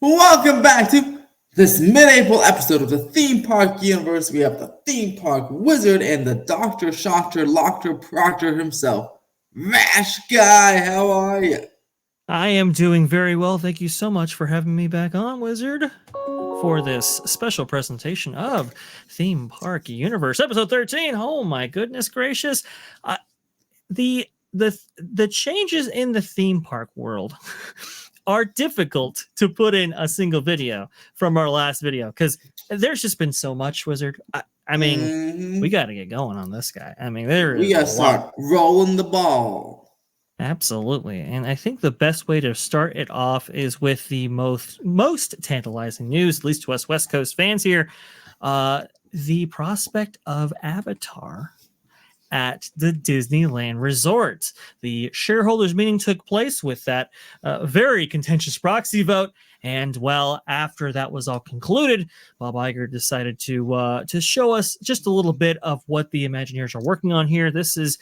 Welcome back to this mid-April episode of the Theme Park Universe. We have the Theme Park Wizard and the Dr. Shocker, Locker Proctor himself. Vash Guy, how are you? I am doing very well. Thank you so much for having me back on, Wizard, for this special presentation of Theme Park Universe, episode 13. Oh my goodness gracious. The changes in the theme park world are difficult to put in a single video from our last video because there's just been so much, Wizard. I mean, we got to get going on this guy. I mean, we got to start rolling the ball. Absolutely. And I think the best way to start it off is with the most tantalizing news, at least to us West Coast fans here, the prospect of Avatar at the Disneyland Resort. The shareholders meeting took place with that very contentious proxy vote. And well, after that was all concluded, Bob Iger decided to show us just a little bit of what the Imagineers are working on here. This is,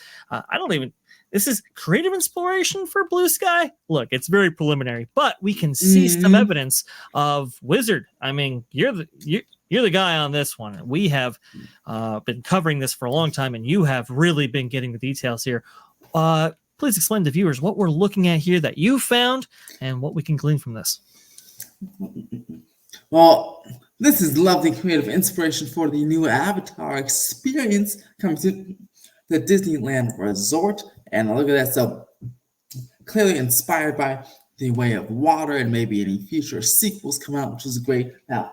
this is creative inspiration for Blue Sky. Look, it's very preliminary, but we can see some evidence of Wizard. I mean, you're the guy on this one. We have been covering this for a long time, and you have really been getting the details here. Please explain to viewers what we're looking at here that you found and what we can glean from this. Well, this is lovely creative inspiration for the new Avatar experience coming to the Disneyland Resort. And look at that. So clearly inspired by The Way of Water and maybe any future sequels come out, which is great. Now,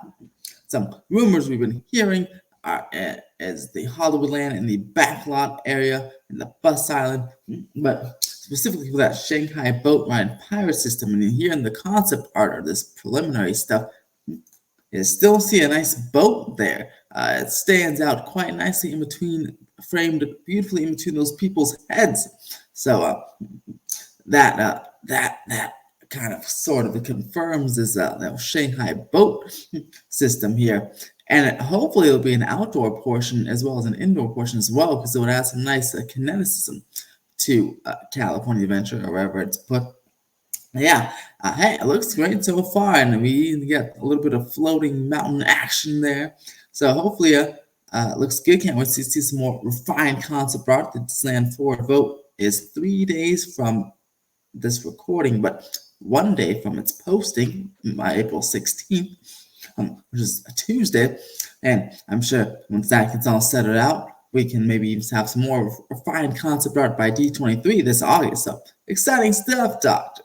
some rumors we've been hearing are as the Hollywoodland in the backlot area in the bus island, but specifically for that Shanghai boat ride pirate system. And here in the concept art or this preliminary stuff, you still see a nice boat there. It stands out quite nicely in between, framed beautifully in between those people's heads. So that kind of sort of confirms this Shanghai boat system here. And hopefully it'll be an outdoor portion as well as an indoor portion as well, because it would add some nice kineticism to California Adventure or wherever it's put. Yeah, hey, it looks great so far, and we get a little bit of floating mountain action there. So hopefully it looks good. Can't wait to see some more refined concept art. The Disneyland Forward vote is 3 days from this recording, but 1 day from its posting, April 16th, which is a Tuesday. And I'm sure once that gets all settled out, we can maybe even have some more refined concept art by D23 this August. So exciting stuff, Doctor.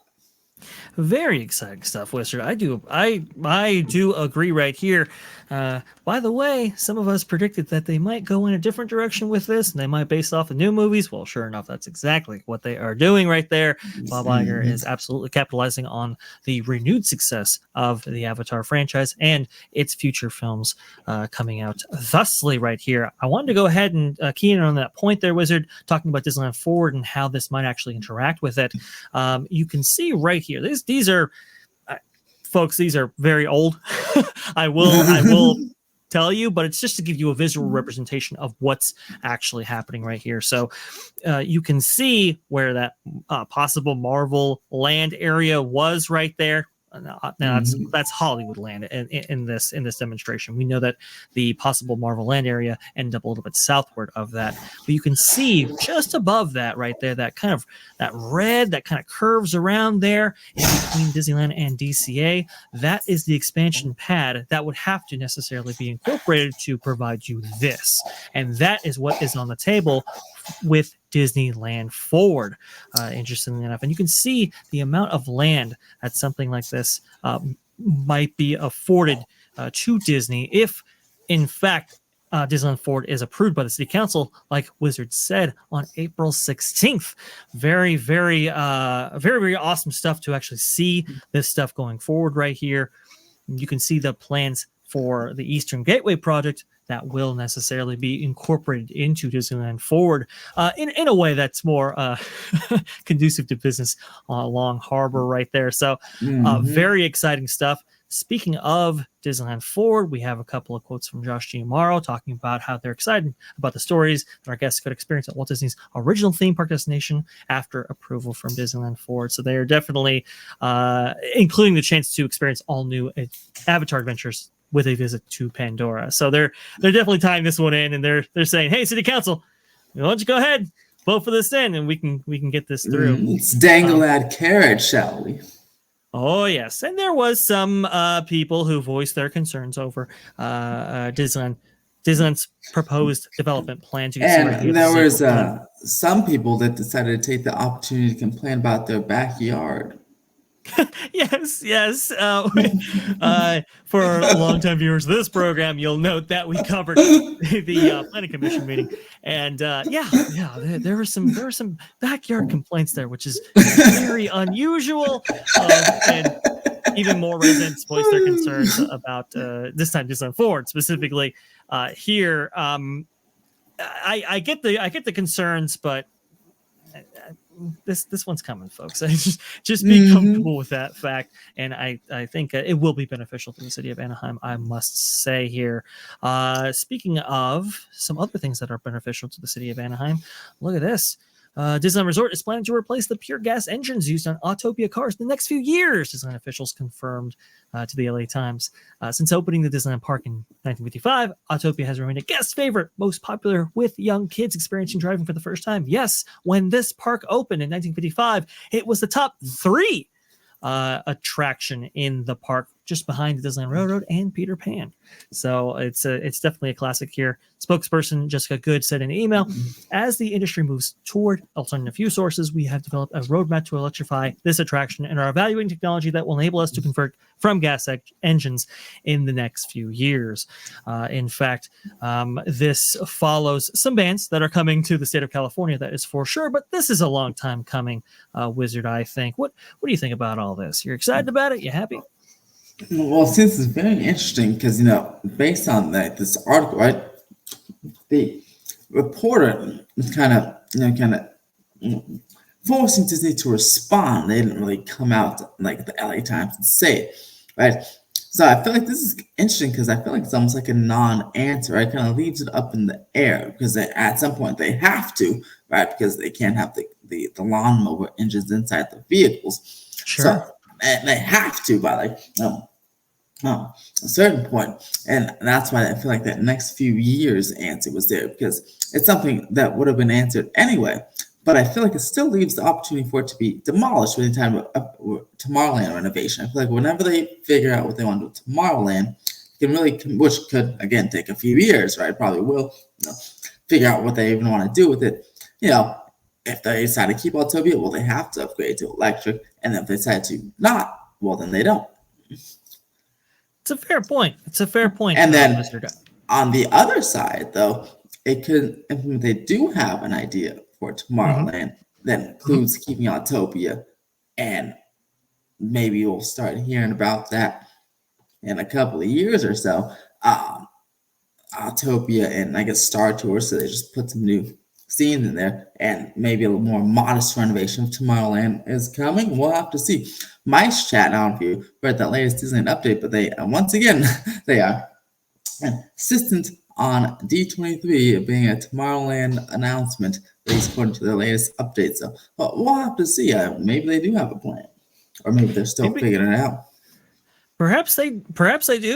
Very exciting stuff, Wizard. I do agree right here. By the way, some of us predicted that they might go in a different direction with this, and they might base off the new movies. Well, sure enough, that's exactly what they are doing right there. Bob Iger is absolutely capitalizing on the renewed success of the Avatar franchise and its future films coming out thusly right here. I wanted to go ahead and key in on that point there, Wizard, talking about Disneyland Forward and how this might actually interact with it. You can see right here, these are folks, these are very old. I will tell you, but it's just to give you a visual representation of what's actually happening right here. So you can see where that possible Marvel land area was right there. Now that's Hollywood land in this demonstration. We know that the possible Marvel land area ended up a little bit southward of that, but you can see just above that right there, that red that kind of curves around there in between Disneyland and DCA. That is the expansion pad that would have to necessarily be incorporated to provide you this, and that is what is on the table with Disneyland Forward, interestingly enough. And you can see the amount of land that something like this might be afforded to Disney if, in fact, Disneyland Forward is approved by the City Council, like Wizard said, on April 16th. Very, very awesome stuff to actually see this stuff going forward right here. You can see the plans for the Eastern Gateway project that will necessarily be incorporated into Disneyland Forward in a way that's more conducive to business along Harbor right there. So very exciting stuff. speaking of Disneyland Forward, we have a couple of quotes from Josh Giamaro talking about how they're excited about the stories that our guests could experience at Walt Disney's original theme park destination after approval from Disneyland Forward. So they are definitely including the chance to experience all new Avatar adventures with a visit to Pandora. So they're definitely tying this one in, and they're saying, "Hey, City Council, why don't you go ahead, vote for this in, and we can get this through." Let's dangle that carrot, shall we? Oh, yes. And there was some people who voiced their concerns over Disneyland's proposed development plan. And there was some people that decided to take the opportunity to complain about their backyard. Yes. For longtime viewers of this program, you'll note that we covered the planning commission meeting, and there were some backyard complaints there, which is very unusual, and even more residents voiced their concerns about this time Disneyland Forward specifically. Here, I get the concerns, but. This one's coming, folks. Just be comfortable with that fact, and I think it will be beneficial to the city of Anaheim, I must say here. Speaking of some other things that are beneficial to the city of Anaheim, look at this. Disneyland Resort is planning to replace the pure gas engines used on Autopia cars in the next few years, Disneyland officials confirmed to the LA Times. Since opening the Disneyland Park in 1955, Autopia has remained a guest favorite, most popular with young kids experiencing driving for the first time. Yes, when this park opened in 1955, it was the top 3 attraction in the park, just behind the Disneyland Railroad and Peter Pan. So it's definitely a classic here. Spokesperson Jessica Good said in an email, as the industry moves toward alternative fuel sources, we have developed a roadmap to electrify this attraction and are evaluating technology that will enable us to convert from gas engines in the next few years. In fact, this follows some bands that are coming to the state of California, that is for sure, but this is a long time coming, Wizard, I think. What do you think about all this? You're excited about it? You happy? Well, since it's very interesting, because based on this article, right, the reporter was kind of forcing Disney to respond. They didn't really come out like the LA Times and say it, right? So I feel like this is interesting because I feel like it's almost like a non-answer. Right? It kind of leaves it up in the air because at some point they have to, right? Because they can't have the lawnmower engines inside the vehicles. Sure. So, and they have to by a certain point, and that's why I feel like that next few years answer was there, because it's something that would have been answered anyway. But I feel like it still leaves the opportunity for it to be demolished with the time of Tomorrowland renovation. I feel like whenever they figure out what they want to do with Tomorrowland, which could again take a few years, right? Probably will figure out what they even want to do with it. If they decide to keep Autopia, well, they have to upgrade to electric. And if they decide to not, well, then they don't. It's a fair point. And then on the other side, though, it could, if they do have an idea for Tomorrowland that includes keeping Autopia, and maybe we'll start hearing about that in a couple of years or so. Autopia and I guess Star Tours, so they just put some new scenes in there, and maybe a little more modest renovation of Tomorrowland is coming. We'll have to see. Mice Chat, I don't know if you read that latest Disneyland update, but they once again they are insistent on D23 being a Tomorrowland announcement, at least according to their latest update. So, but we'll have to see. Maybe they do have a plan, or maybe they're still figuring it out. Perhaps they do.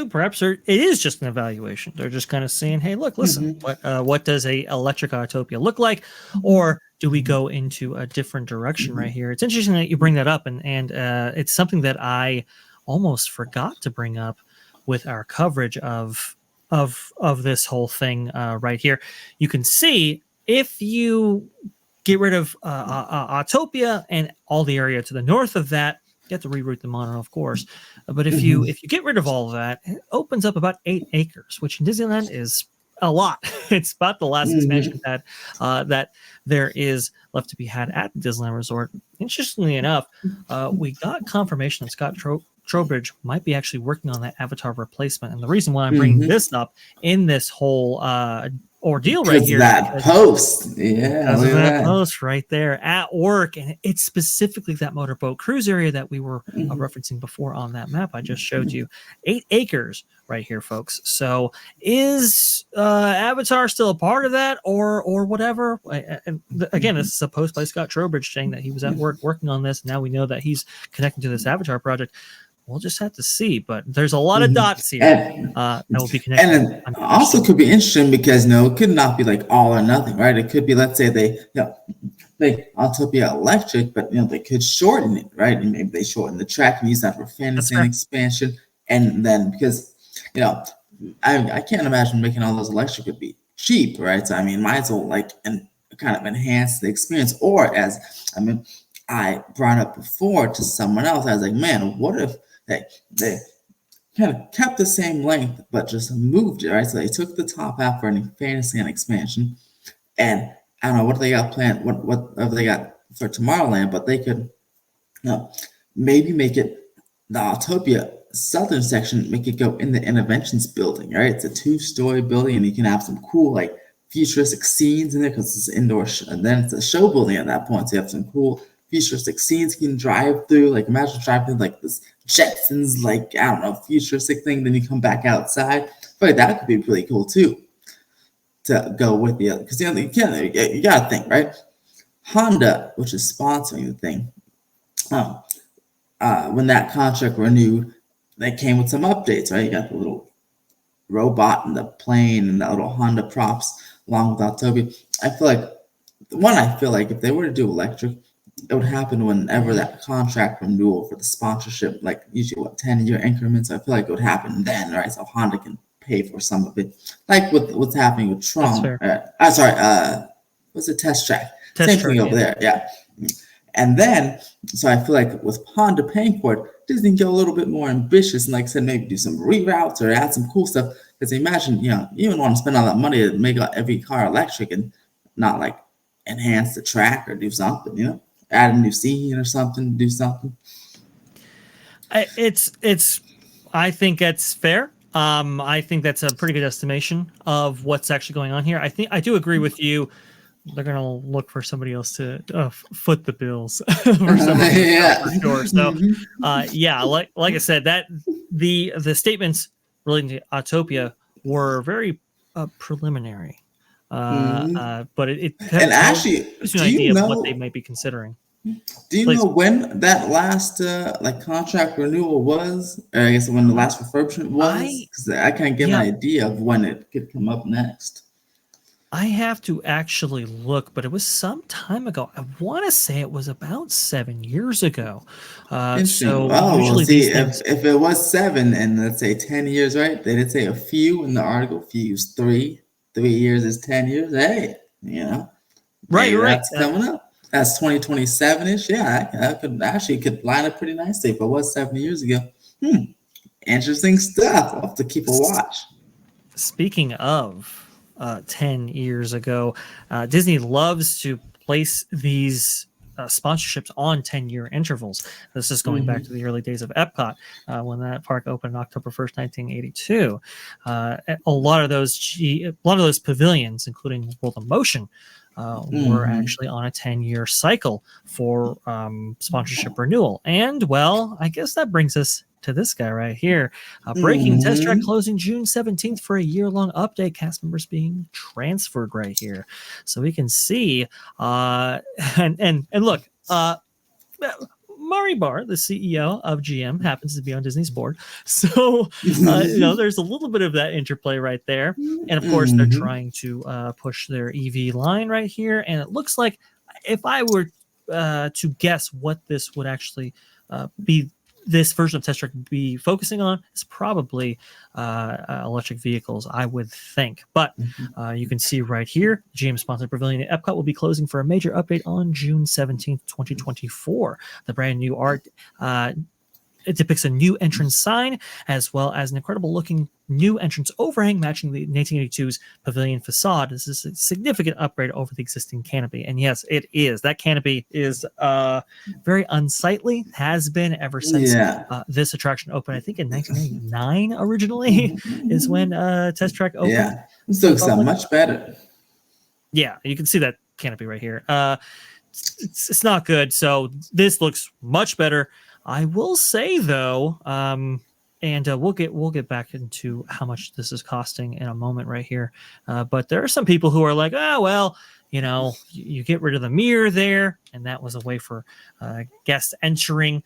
Perhaps it is just an evaluation. They're just kind of saying, "Hey, look, listen. What does a electric Autopia look like, or do we go into a different direction right here?" It's interesting that you bring that up, and it's something that I almost forgot to bring up with our coverage of this whole thing right here. You can see if you get rid of Autopia and all the area to the north of that. You have to reroute the mono, of course. But if you get rid of all of that, it opens up about 8 acres, which in Disneyland is a lot. It's about the last expansion pad that there is left to be had at the Disneyland Resort. Interestingly enough, we got confirmation that Scott Trowbridge might be actually working on that Avatar replacement. And the reason why I'm bringing this up in this whole ordeal right Because here. that post. Yeah, Because look of at that that. post right there at work, and it's specifically that motorboat cruise area that we were Mhm. referencing before on that map I just showed you. 8 acres right here, folks. So is Avatar still a part of that, or whatever? Again, this is a post by Scott Trowbridge saying that he was at work working on this. Now we know that he's connecting to this Avatar project. We'll just have to see, but there's a lot of dots here that will be connected. And it also could be interesting because it could not be like all or nothing, right? It could be, let's say they Autopia Electric, but they could shorten it, right? And maybe they shorten the track and use that for Fantasyland expansion. And then because I can't imagine making all those electric would be cheap, right? So might as well kind of enhance the experience. Or as I brought up before to someone else, I was like, man, what if they kind of kept the same length but just moved it, right? So they took the top half for any Fantasyland expansion, and I don't know what they got planned, what they got for Tomorrowland, but they could maybe make it the Autopia southern section, make it go in the Interventions building, right? It's a 2-story building, and you can have some cool futuristic scenes in there because it's indoor, and then it's a show building at that point. So you have some cool futuristic scenes you can drive through. Imagine driving through this Jetsons, I don't know, futuristic thing. Then you come back outside. But that could be really cool too to go with the other, because you gotta think, right? Honda, which is sponsoring the thing, when that contract renewed, they came with some updates, right? You got the little robot and the plane and the little Honda props along with Autopia. I feel like if they were to do electric, it would happen whenever that contract renewal for the sponsorship, usually 10-year increments. I feel like it would happen then, right? So Honda can pay for some of it, like with what's happening with Tron. What's the Test Track? Same thing over there, yeah. And then, so I feel like with Honda paying for it, Disney can go a little bit more ambitious and, like I said, maybe do some reroutes or add some cool stuff. Because imagine, you don't want to spend all that money to make every car electric and not enhance the track or do something, add a new scene or something, do something. I think that's fair. I think that's a pretty good estimation of what's actually going on here. I do agree with you. They're gonna look for somebody else to foot the bills for sure. So, like I said, that the statements relating to Autopia were very preliminary, but it and actually gives you an idea of what they might be considering. Do you know when that last contract renewal was? Or I guess when the last refurbishment was? Because I can't get an idea of when it could come up next. I have to actually look, but it was some time ago. I want to say it was about 7 years ago. So usually if it was 7 and let's say 10 years, right? They did say a few in the article. Few use 3. 3 years is 10 years. Hey, right. That's coming up. That's 2027-ish. Yeah, that could line up pretty nicely. If it was 7 years ago, interesting stuff. I'll have to keep a watch. Speaking of 10 years ago, Disney loves to place these sponsorships on 10-year intervals. This is going back to the early days of Epcot, when that park opened October 1st, 1982. A lot of those pavilions, including World of Motion, were actually on a 10-year cycle for sponsorship renewal. And, well, I guess that brings us to this guy right here. Breaking Test Track closing June 17th for a year-long update. Cast members being transferred right here. So we can see, and look, Mari Barr, the CEO of GM, happens to be on Disney's board. So, there's a little bit of that interplay right there. And, of course, they're trying to push their EV line right here. And it looks like, if I were to guess what this would actually be, this version of Test Track be focusing on, is probably electric vehicles, I would think. But you can see right here, GM sponsored pavilion at Epcot will be closing for a major update on June 17th, 2024. The brand new art it depicts a new entrance sign as well as an incredible looking new entrance overhang matching the 1982's pavilion facade. This is a significant upgrade over the existing canopy. And yes, it is. That canopy is very unsightly, has been ever since Yeah. this attraction opened. I think in 1999 originally is when Test Track opened. Yeah. This looks much better. Yeah, you can see that canopy right here. It's not good. So this looks much better. I will say though, and we'll get back into how much this is costing in a moment right here. But there are some people who are like, oh well, you know, you get rid of the mirror there, and that was a way for guests entering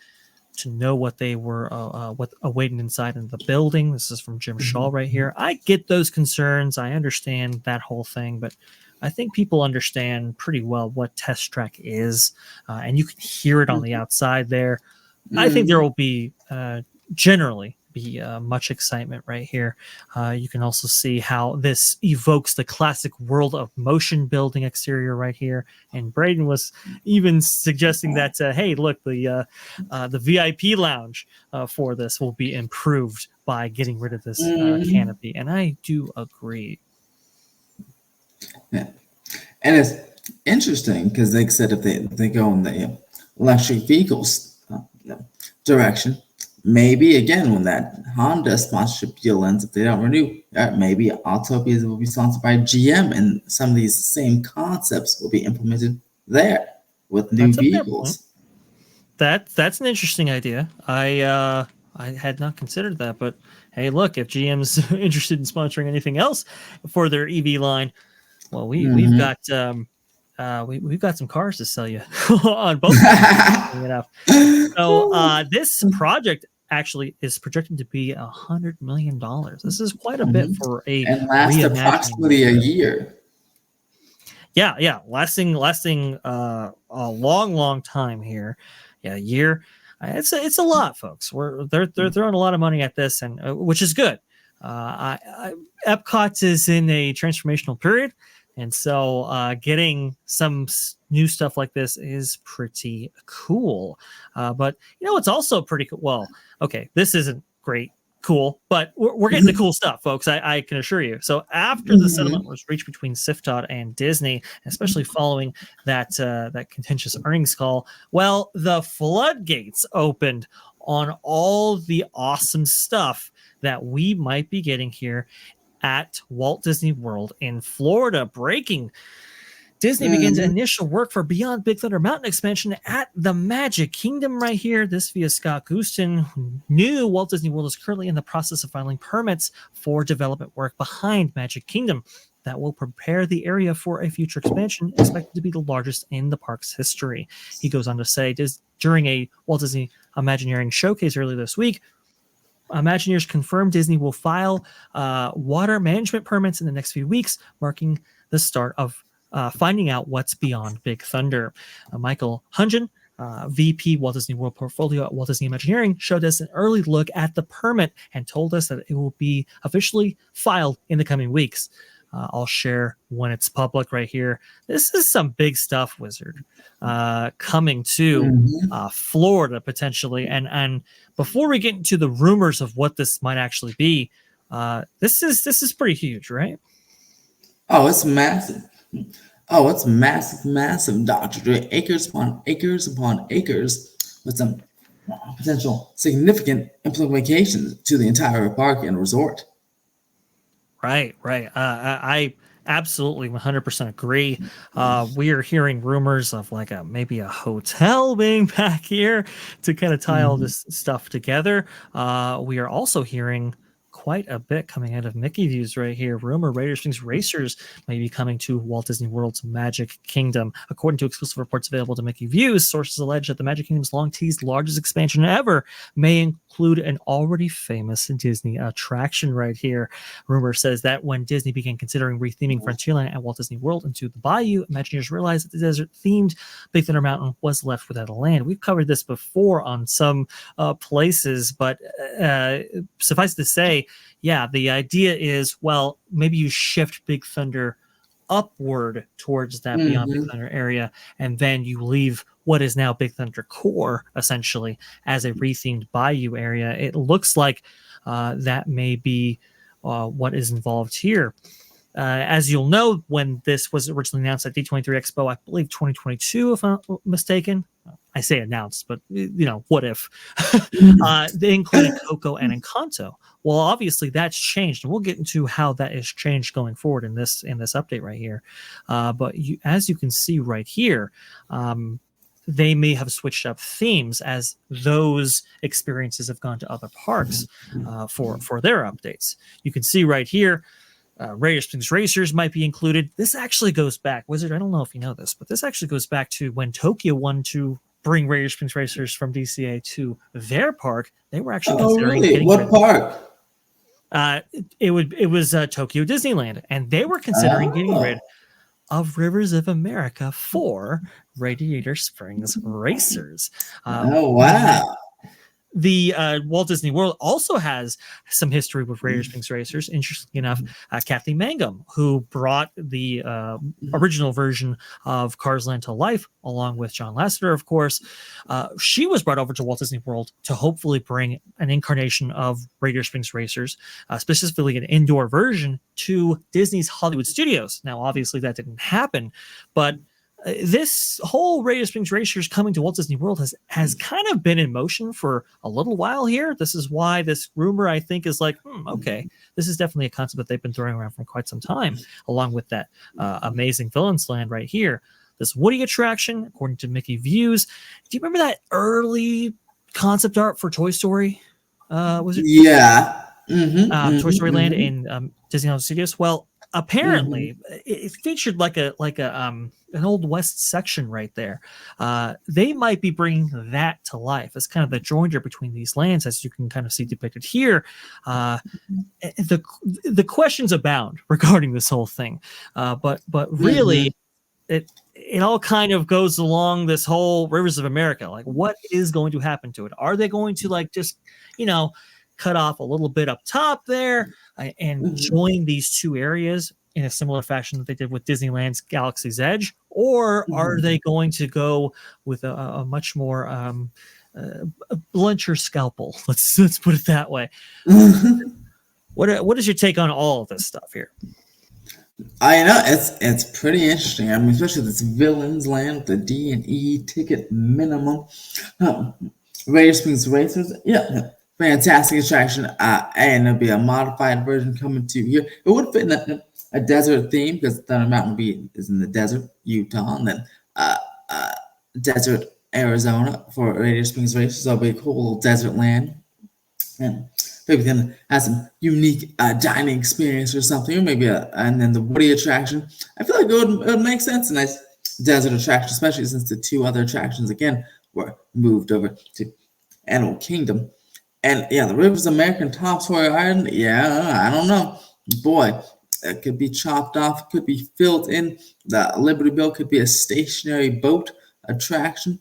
to know what they were what awaiting inside in the building. This is from Jim Shaw right here. I get those concerns. I understand that whole thing, but I think people understand pretty well what Test Track is, and you can hear it on the outside there. I think there will be generally be much excitement right here. You can also see how this evokes the classic World of Motion building exterior right here. And Braden was even suggesting that, hey, look, the VIP lounge for this will be improved by getting rid of this canopy. And I do agree. Yeah. And it's interesting because they said if they go in the electric vehicles direction, maybe again when that Honda sponsorship deal ends, if they don't renew, maybe Autopia will be sponsored by GM, and some of these same concepts will be implemented there with new vehicles. That's an interesting idea. I had not considered that, but hey, look, if GM's interested in sponsoring anything else for their EV line, well, we've got we've got some cars to sell you on both sides. So this project actually is projected to be $100 million. This is quite a bit for and last approximately a year. Yeah, lasting a long time here. Yeah, a year. It's a lot, folks. They're throwing a lot of money at this, and which is good. Epcot is in a transformational period, and so getting some new stuff like this is pretty cool. But you know, it's also pretty cool. Well, okay, this isn't great, cool, but we're getting the cool stuff, folks. I can assure you. So after the settlement was reached between SIFDOT and Disney, especially following that contentious earnings call, well, the floodgates opened on all the awesome stuff that we might be getting here at Walt Disney World in Florida. Breaking: Disney begins initial work for Beyond Big Thunder Mountain expansion at the Magic Kingdom right here. This via Scott Gustin. New Walt Disney World is currently in the process of filing permits for development work behind Magic Kingdom that will prepare the area for a future expansion expected to be the largest in the park's history. He goes on to say, during a Walt Disney Imagineering showcase earlier this week, Imagineers confirmed Disney will file water management permits in the next few weeks, marking the start of finding out what's beyond Big Thunder. Michael Hungen, VP Walt Disney World Portfolio at Walt Disney Imagineering, showed us an early look at the permit and told us that it will be officially filed in the coming weeks. I'll share when it's public right here. This is some big stuff, Wizard, coming to Florida potentially. And before we get into the rumors of what this might actually be, this is pretty huge, right? Oh, it's massive. Oh, it's massive, Dr. Dre. Acres upon acres upon acres with some potential significant implications to the entire park and resort. Right. I absolutely 100% agree. We are hearing rumors of like maybe a hotel being back here to kind of tie all this stuff together. We are also hearing quite a bit coming out of Mickey Views right here. Rumor Raider Springs Racers may be coming to Walt Disney World's Magic Kingdom. According to exclusive reports available to Mickey Views, sources allege that the Magic Kingdom's long-teased largest expansion ever may include an already famous Disney attraction right here. Rumor says that when Disney began considering retheming Frontierland at Walt Disney World into the Bayou, Imagineers realized that the desert-themed Big Thunder Mountain was left without a land. We've covered this before on some places, but suffice to say, yeah, the idea is, well, maybe you shift Big Thunder upward towards that Beyond Big Thunder area, and then you leave what is now Big Thunder Core, essentially, as a rethemed bayou area. It looks like that may be what is involved here. As you'll know, when this was originally announced at D23 Expo, I believe 2022, if I'm not mistaken. I say announced, but what if? They included Coco and Encanto. Well, obviously that's changed, and we'll get into how that is changed going forward in this update right here. But as you can see right here, they may have switched up themes as those experiences have gone to other parks for their updates. You can see right here, Radiator Springs Racers might be included. This actually goes back, Wizard, I don't know if you know this, but this actually goes back to when Tokyo wanted to bring Radiator Springs Racers from DCA to their park. They were actually considering getting what park? It was Tokyo Disneyland, and they were considering getting rid of Rivers of America for Radiator Springs Racers. Wow. The Walt Disney World also has some history with Radiator Springs Racers. Interestingly enough, Kathleen Mangum, who brought the original version of Cars Land to life, along with John Lasseter, of course, she was brought over to Walt Disney World to hopefully bring an incarnation of Radiator Springs Racers, specifically an indoor version, to Disney's Hollywood Studios. Now, obviously, that didn't happen, but this whole Radiator Springs Racers coming to Walt Disney World has kind of been in motion for a little while here. This is why this rumor, I think, is like, okay, this is definitely a concept that they've been throwing around for quite some time, along with that amazing Villains Land right here. This Woody attraction, according to Mickey Views. Do you remember that early concept art for Toy Story? Was it? Yeah. Toy Story Land in Disney Hollywood Studios. Well, apparently, it featured like an Old West section right there. They might be bringing that to life as kind of the joinder between these lands, as you can kind of see depicted here. The questions abound regarding this whole thing, but really, it all kind of goes along this whole Rivers of America. Like, what is going to happen to it? Are they going to just cut off a little bit up top there and join these two areas in a similar fashion that they did with Disneyland's Galaxy's Edge? Or are they going to go with a much more blunter scalpel? Let's put it that way. What is your take on all of this stuff here? I know it's pretty interesting. I mean, especially this Villains Land with the D&E ticket minimum. Radiator Springs Racers, fantastic attraction. And there'll be a modified version coming to here. It would fit in a desert theme because Thunder Mountain is in the desert, Utah, and then desert Arizona for Radiator Springs Racers. So it'll be a cool little desert land. And maybe then have some unique dining experience or something, or maybe and then the Woody attraction. I feel like it would make sense. A nice desert attraction, especially since the two other attractions again were moved over to Animal Kingdom. And the Rivers of America and Tom Sawyer Island. I don't know, boy. It could be chopped off. Could be filled in. The Liberty Bell could be a stationary boat attraction.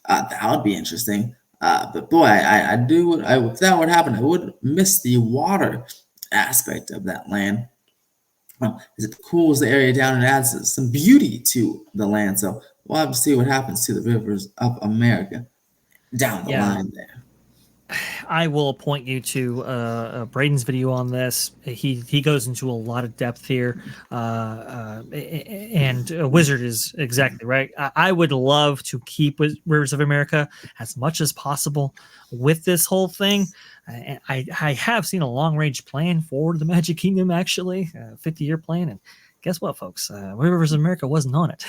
That would be interesting. But boy, if that would happen, I would miss the water aspect of that land. Is it cools the area down and adds some beauty to the land? So we'll have to see what happens to the Rivers of America down the line there. I will point you to Braden's video on this. He goes into a lot of depth here, and Wizard is exactly right. I would love to keep Rivers of America as much as possible with this whole thing. I have seen a long-range plan for the Magic Kingdom, actually, a 50-year plan, and guess what, folks? Rivers of America wasn't on it.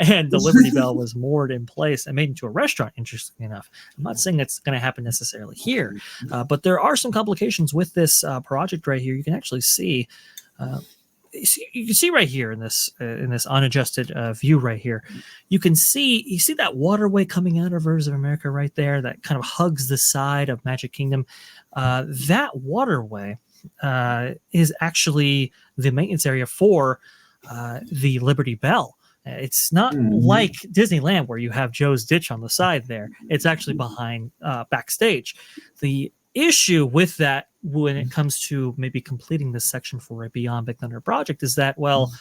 And the Liberty Bell was moored in place and made into a restaurant, interestingly enough. I'm not saying that's going to happen necessarily here, but there are some complications with this project right here. You can actually see, you can see right here in this unadjusted view right here, you see that waterway coming out of Rivers of America right there that kind of hugs the side of Magic Kingdom. That waterway is actually the maintenance area for the Liberty Bell. It's not like Disneyland where you have Joe's Ditch on the side there. It's actually behind backstage. The issue with that when it comes to maybe completing this section for a Beyond Big Thunder project is that, well,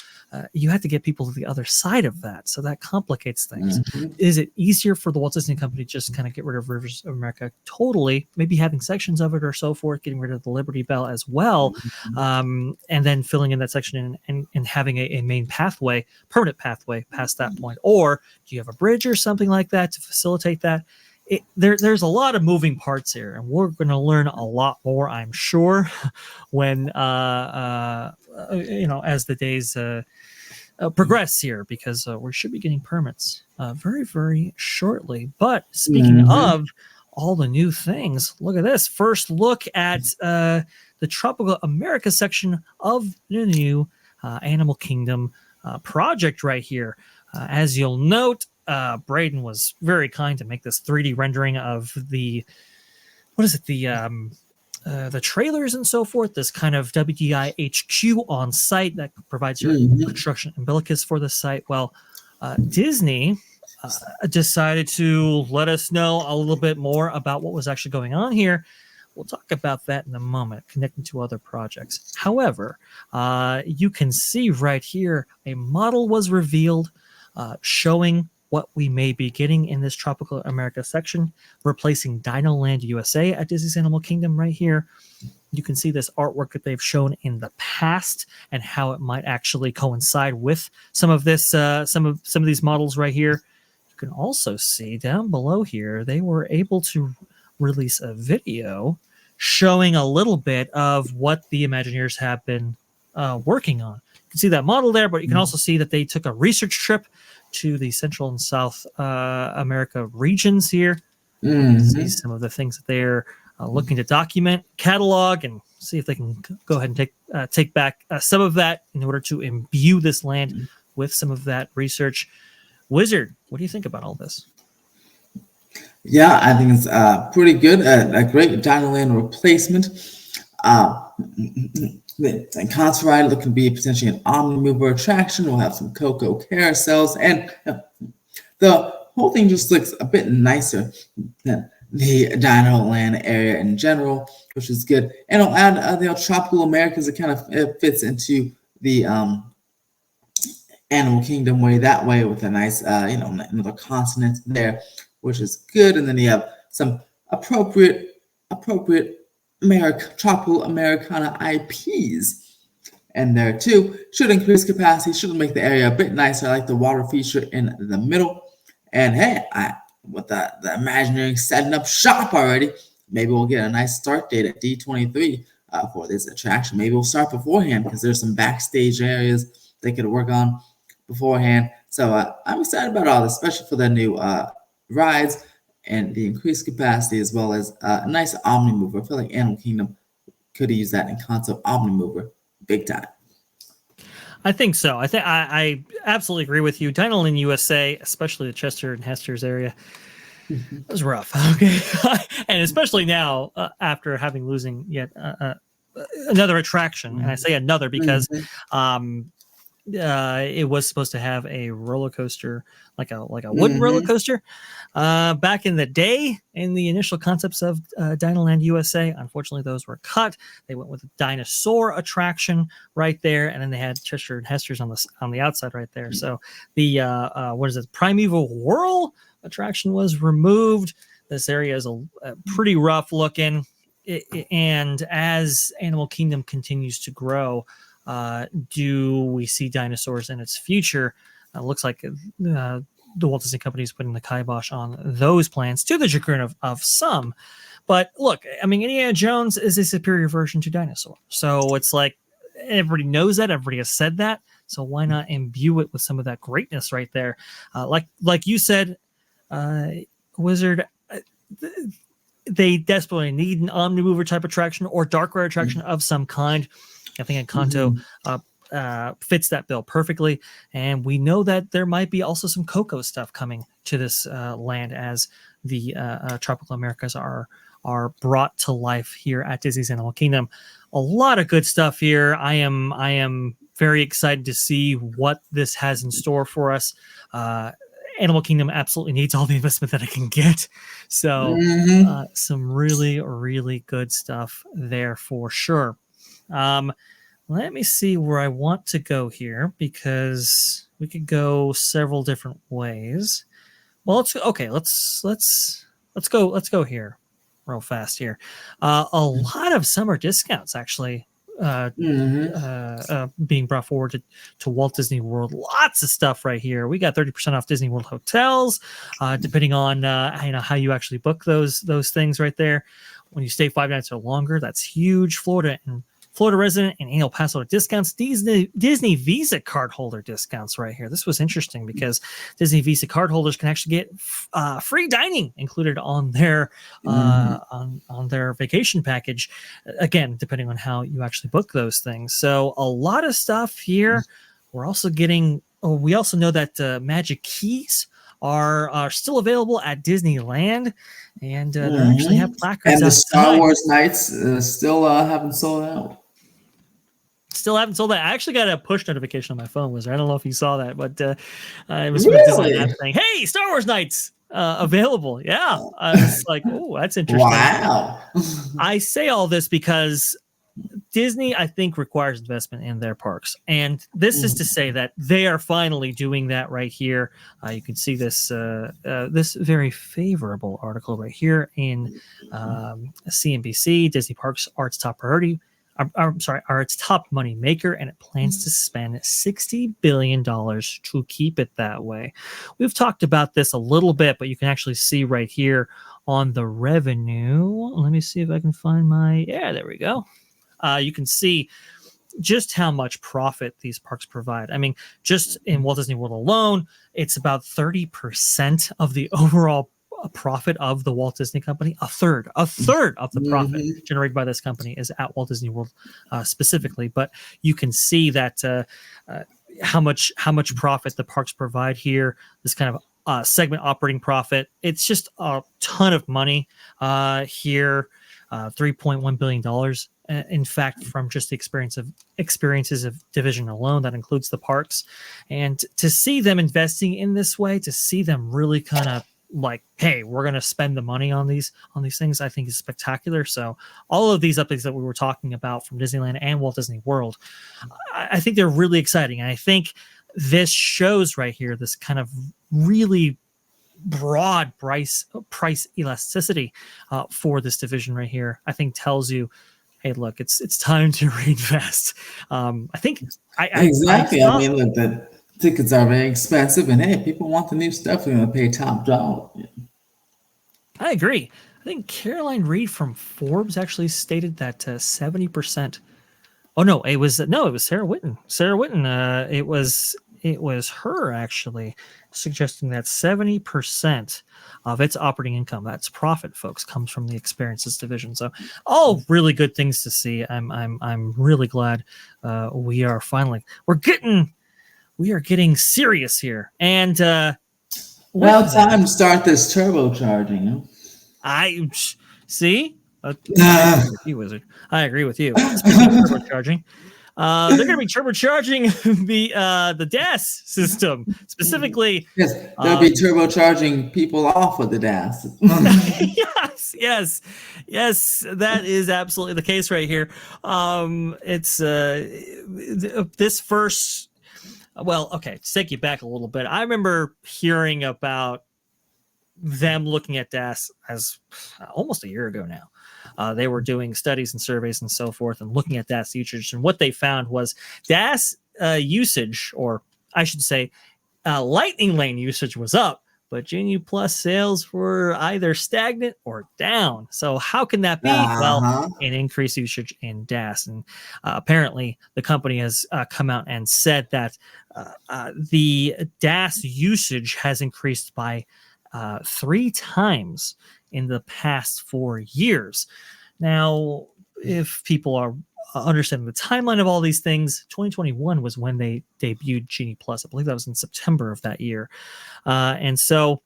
you have to get people to the other side of that. So that complicates things. Is it easier for the Walt Disney Company to just kind of get rid of Rivers of America totally, maybe having sections of it or so forth, getting rid of the Liberty Bell as well, and then filling in that section and having a main pathway, permanent pathway past that point? Or do you have a bridge or something like that to facilitate that? There's a lot of moving parts here, and we're going to learn a lot more, I'm sure, when as the days progress here, because we should be getting permits very, very shortly. But speaking of all the new things, look at this. First look at the Tropical America section of the new Animal Kingdom project right here. As you'll note, Braden was very kind to make this 3D rendering of the trailers and so forth, this kind of WDI HQ on site that provides your construction umbilicus for the site. Well, Disney decided to let us know a little bit more about what was actually going on here. We'll talk about that in a moment, connecting to other projects. However, you can see right here, a model was revealed showing what we may be getting in this Tropical America section, replacing Dinoland USA at Disney's Animal Kingdom right here. You can see this artwork that they've shown in the past and how it might actually coincide with some of this, some of these models right here. You can also see down below here, they were able to release a video showing a little bit of what the Imagineers have been working on. You can see that model there, but you can also see that they took a research trip to the Central and South America regions here. See some of the things that they're looking to document, catalog, and see if they can go ahead and take back some of that in order to imbue this land with some of that research. Wizard, what do you think about all this? Yeah, I think it's pretty good. A great Dinoland replacement. The concert ride looking to be potentially an omni-mover attraction. We'll have some Coco carousels, and the whole thing just looks a bit nicer than the Dinoland area in general, which is good. And I'll add the Tropical Americas. It kind of fits into the Animal Kingdom way that way, with a nice, another continent there, which is good. And then you have some appropriate Tropical Americana IPs and there too. Should increase capacity, should make the area a bit nicer. I like the water feature in the middle. And hey, with the Imagineering setting up shop already, maybe we'll get a nice start date at D23 for this attraction. Maybe we'll start beforehand, because there's some backstage areas they could work on beforehand. So I'm excited about all this, especially for the new rides and the increased capacity, as well as a nice omni-mover. I feel like Animal Kingdom could use that in concept omni-mover big time. I think so. I absolutely agree with you. Dinoland USA, especially the Chester and Hester's area, it was rough. Okay, and especially now after losing yet another attraction, and I say another because it was supposed to have a roller coaster, like a wooden roller coaster, back in the day in the initial concepts of Dinoland USA. Unfortunately, those were cut. They went with a dinosaur attraction right there, and then they had Chester and Hester's on the outside right there. So the Primeval Whirl attraction was removed. This area is a pretty rough looking, and as Animal Kingdom continues to grow, do we see dinosaurs in its future? Looks like the Walt Disney Company is putting the kibosh on those plans, to the chagrin of some. But look, I mean, Indiana Jones is a superior version to dinosaur. So it's like, everybody knows that, everybody has said that. So why not imbue it with some of that greatness right there? Like you said, Wizard, they desperately need an omni-mover type attraction or dark ride attraction of some kind. I think Encanto fits that bill perfectly. And we know that there might be also some Coco stuff coming to this land as the Tropical Americas are brought to life here at Disney's Animal Kingdom. A lot of good stuff here. I am very excited to see what this has in store for us. Animal Kingdom absolutely needs all the investment that it can get. So some really, really good stuff there for sure. Let me see where I want to go here, because we could go several different ways. Well, let's go here real fast here. A lot of summer discounts actually being brought forward to Walt Disney World. Lots of stuff right here. We got 30% off Disney World hotels, depending on how you actually book those things right there. When you stay 5 nights or longer, that's huge. Florida resident and annual pass holder discounts, Disney Visa card holder discounts right here. This was interesting because Disney Visa card holders can actually get free dining included on their on their vacation package. Again, depending on how you actually book those things. So a lot of stuff here. We're also getting. We also know that Magic Keys are still available at Disneyland, and they actually have placards. And the outside. Star Wars nights still haven't sold out. Still haven't sold that. I actually got a push notification on my phone, Wizard. I don't know if you saw that, but it was really? from a Disney app saying, "Hey, Star Wars nights available." Yeah, I was like, "Oh, that's interesting." Wow. I say all this because Disney, I think, requires investment in their parks, and this is to say that they are finally doing that right here. You can see this this very favorable article right here in CNBC. Disney Parks are its top priority. Are its top money maker, and it plans to spend $60 billion to keep it that way. We've talked about this a little bit, but you can actually see right here on the revenue. Let me see if I can find there we go. You can see just how much profit these parks provide. I mean, just in Walt Disney World alone, it's about 30% of the overall profit of the Walt Disney Company. A third of the profit generated by this company is at Walt Disney World specifically. But you can see that how much profit the parks provide here. This kind of segment operating profit. It's just a ton of money here. $3.1 billion. In fact, from just the experiences of division alone, that includes the parks. And to see them investing in this way, to see them really kind of like, hey, we're going to spend the money on these things, I think is spectacular. So all of these updates that we were talking about from Disneyland and Walt Disney World, I think they're really exciting. And I think this shows right here this kind of really broad price elasticity for this division right here. I think tells you, hey, look, it's time to reinvest. I think exactly. I mean, look, the tickets are very expensive, and hey, people want the new stuff. They're going to pay top dollar. I agree. I think Caroline Reed from Forbes actually stated that 70%. Oh no, it was Sarah Whitten. Sarah Whitten. It was her actually suggesting that 70% of its operating income, that's profit, folks, comes from the experiences division. So all really good things to see. I'm really glad we are getting serious here. And well, time to start this turbocharging. I see. I agree with you, Wizard. I agree with you. Speaking of turbocharging, they're going to be turbocharging the DAS system specifically. Yes, they'll be turbocharging people off of the DAS. yes, that is absolutely the case right here. It's this first. Well, okay, to take you back a little bit, I remember hearing about them looking at DAS as almost a year ago now. They were doing studies and surveys and so forth and looking at DAS usage. And what they found was DAS usage, or I should say Lightning Lane usage, was up, but Genie Plus sales were either stagnant or down. So how can that be? Well, an increased usage in DAS. And apparently the company has come out and said that the DAS usage has increased by 3 times in the past 4 years. Now, if people are understanding the timeline of all these things, 2021 was when they debuted Genie Plus. I believe that was in September of that year. And so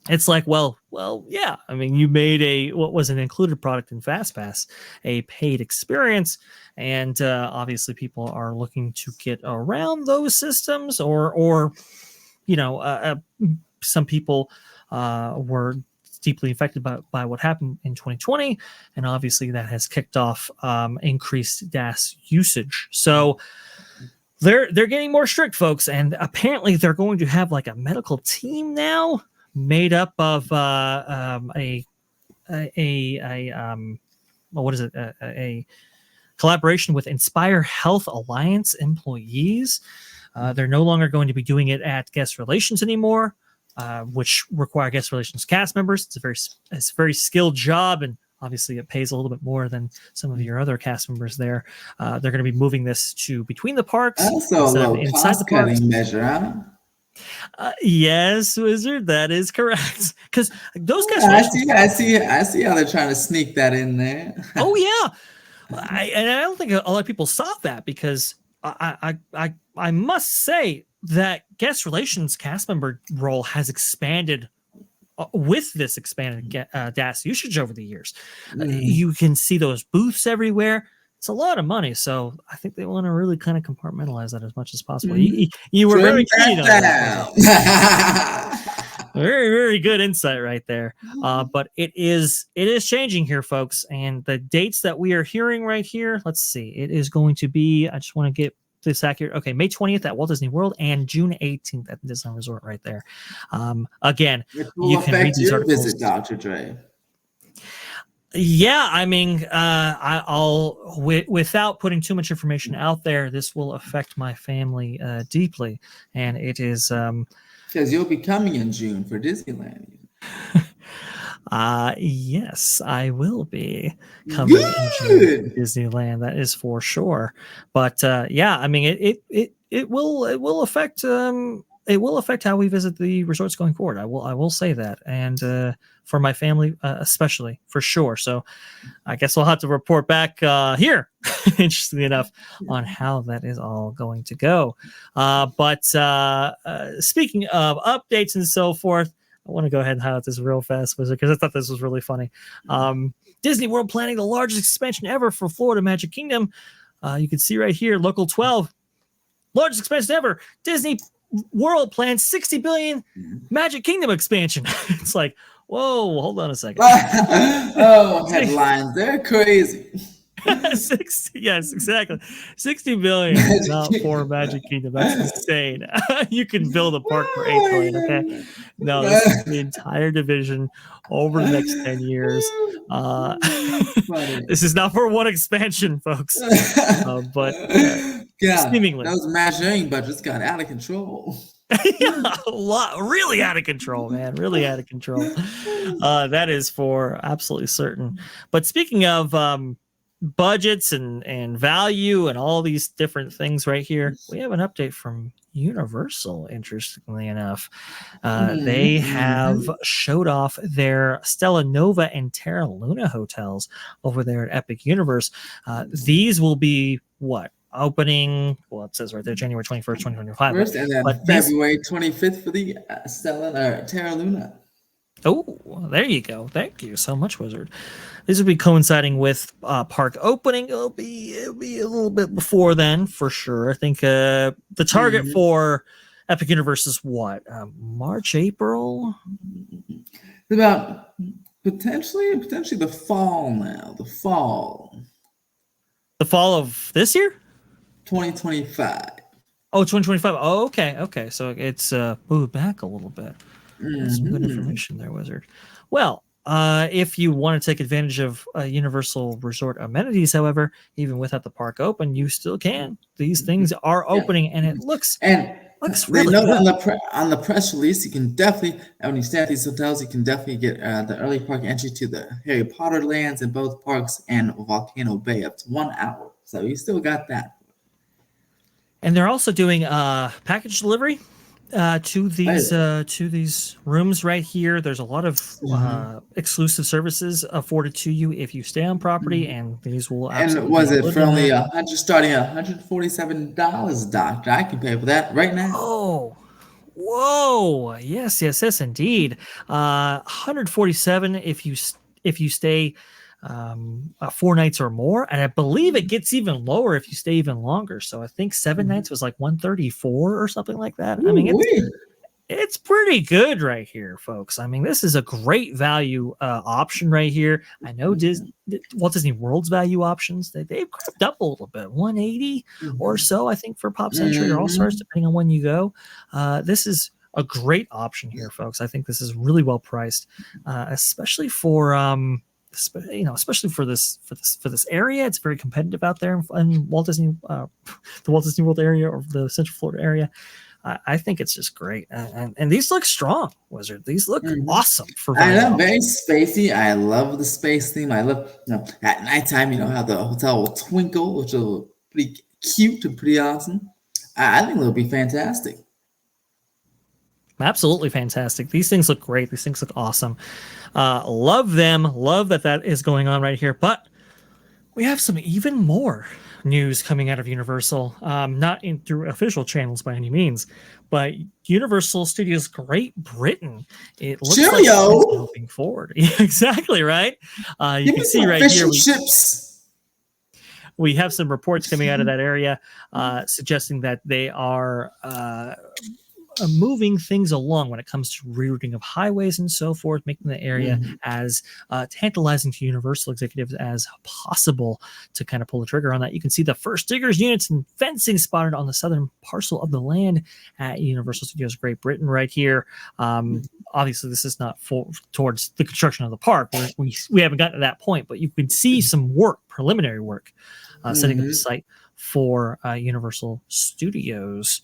it's like, well, yeah. I mean, you made what was an included product in FastPass, a paid experience. And obviously people are looking to get around those systems or some people were deeply affected by what happened in 2020, and obviously that has kicked off increased gas usage. So they're getting more strict, folks, and apparently they're going to have like a medical team now made up of a collaboration with Inspire Health Alliance employees. They're no longer going to be doing it at guest relations anymore, which require guest relations cast members. It's a very skilled job, and obviously it pays a little bit more than some of your other cast members there. They're going to be moving this to between the parks. Also a little cost-cutting measure, huh? Yes, Wizard, that is correct. Because those guest I see how they're trying to sneak that in there. Oh yeah. I don't think a lot of people saw that, because I must say that guest relations cast member role has expanded with this expanded gas usage over the years. You can see those booths everywhere. It's a lot of money, so I think they want to really kind of compartmentalize that as much as possible. You were very keen on that. Very, very good insight right there. But it is changing here, folks. And the dates that we are hearing right here, let's see. It is going to be, I just want to get this accurate. Okay, May 20th at Walt Disney World and June 18th at the Disneyland Resort right there. Again, you can read these articles. Visit, Dr. Dre. Yeah, I mean, I'll without putting too much information out there, this will affect my family deeply. And it is... because you'll be coming in June for Disneyland. Yes, I will be coming in June for Disneyland. That is for sure. But yeah, I mean, it will affect how we visit the resorts going forward. I will say that, and for my family especially, for sure. So I guess we'll have to report back here, interestingly enough, on how that is all going to go. But speaking of updates and so forth, I want to go ahead and highlight this real fast, Wizard, because I thought this was really funny. Disney World planning the largest expansion ever for Florida Magic Kingdom. You can see right here, Local 12, largest expansion ever. Disney World plans $60 billion Magic Kingdom expansion. It's like, whoa, hold on a second. Oh, headlines, they're crazy. 60, yes, exactly. 60 billion, not for Magic Kingdom. That's insane. You can build a park for 8 billion. Okay, no, this is the entire division over the next 10 years. This is not for one expansion, folks. But seemingly, those Imagineering budgets got out of control. Yeah, a lot, really out of control, man. Really out of control. That is for absolutely certain. But speaking of budgets and value and all these different things right here, we have an update from Universal. Interestingly enough, they have showed off their Stella Nova and Terra Luna hotels over there at Epic Universe. These will be opening, well, it says right there, January 21st, 2025. First, and then February 25th for the Terra Luna. Oh, there you go. Thank you so much, Wizard. This will be coinciding with park opening. It'll be a little bit before then, for sure. I think the target for Epic Universe is what? March, April? About potentially the fall now. The fall. The fall of this year? 2025. Oh, 2025. Oh, okay. Okay. So it's moved back a little bit. That's some good information there, Wizard. Well, if you want to take advantage of Universal Resort amenities, however, even without the park open, you still can. These things are opening, and it looks really good. On the press release, you can definitely, when you stay at these hotels, you can definitely get the early park entry to the Harry Potter lands in both parks and Volcano Bay up to 1 hour. So you still got that. And they're also doing package delivery to these rooms right here. There's a lot of exclusive services afforded to you if you stay on property, and these will absolutely. And was it for only starting at $147, Doctor? I can pay for that right now. Oh, whoa! Yes, indeed. 147 if you stay 4 nights or more, and I believe it gets even lower if you stay even longer. So I think 7 nights was like 134 or something like that. I mean, It's pretty good right here, folks. I mean, this is a great value option right here. I know Walt Disney World's value options, they've crept up a little bit, 180 or so, I think, for Pop Century or All Stars, depending on when you go. This is a great option here, folks. I think this is really well priced, especially for especially for this area. It's very competitive out there in Walt Disney, the Walt Disney World area or the Central Florida area. I think it's just great, and these look strong, Wizard. These look awesome for value. I know, very spacey. I love the space theme. I love, at nighttime, how the hotel will twinkle, which will pretty cute and pretty awesome. I think it'll be fantastic. Absolutely fantastic. These things look great. These things look awesome. Love them. Love that is going on right here. But we have some even more news coming out of Universal, not through official channels by any means, but Universal Studios Great Britain. It looks like it's moving forward. Yeah, exactly, right? You can see right here. We have some reports coming out of that area suggesting that they are moving things along when it comes to rerouting of highways and so forth, making the area as tantalizing to Universal executives as possible to kind of pull the trigger on that. You can see the first diggers units and fencing spotted on the southern parcel of the land at Universal Studios Great Britain right here. Obviously, this is not towards the construction of the park. We haven't gotten to that point, but you can see some preliminary work, setting up the site for Universal Studios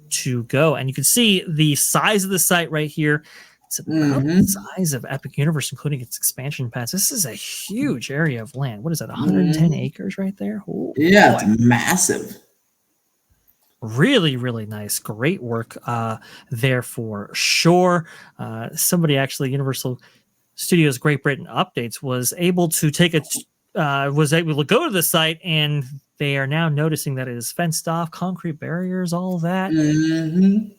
to go. And you can see the size of the site right here. It's about the size of Epic Universe, including its expansion pass. This is a huge area of land. What is that, 110 acres right there? Oh, yeah, boy. It's massive. Really, really nice. Great work there for sure. Somebody actually, Universal Studios Great Britain Updates, was able to go to the site, and they are now noticing that it is fenced off, concrete barriers, all that.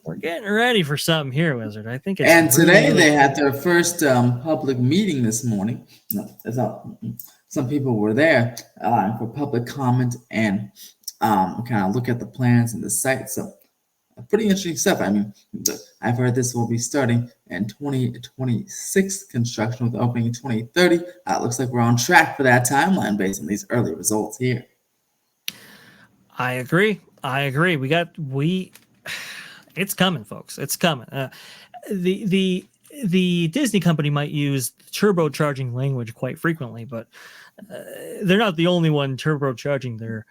We're getting ready for something here, Wizard. I think it's today they had their first public meeting this morning. Some people were there for public comment and kind of look at the plans and the site. So pretty interesting stuff. I mean, I've heard this will be starting in 2026 construction with opening in 2030. It looks like we're on track for that timeline based on these early results here. I agree. It's coming, folks. It's coming. The Disney company might use turbocharging language quite frequently, but they're not the only one turbocharging their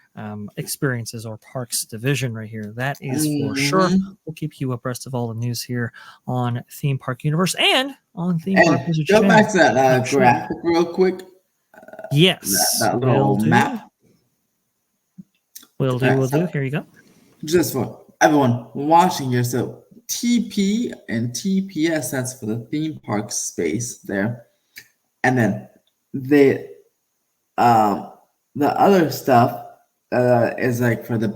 experiences or parks division right here. That is for sure. We'll keep you abreast of all the news here on Theme Park Universe and on Theme Park Wizard Channel. Go back to that graphic real quick. Yes. That little map. Will do. Here you go. Just for everyone watching here, so TP and TPS, that's for the theme park space there. And then the other stuff is like for the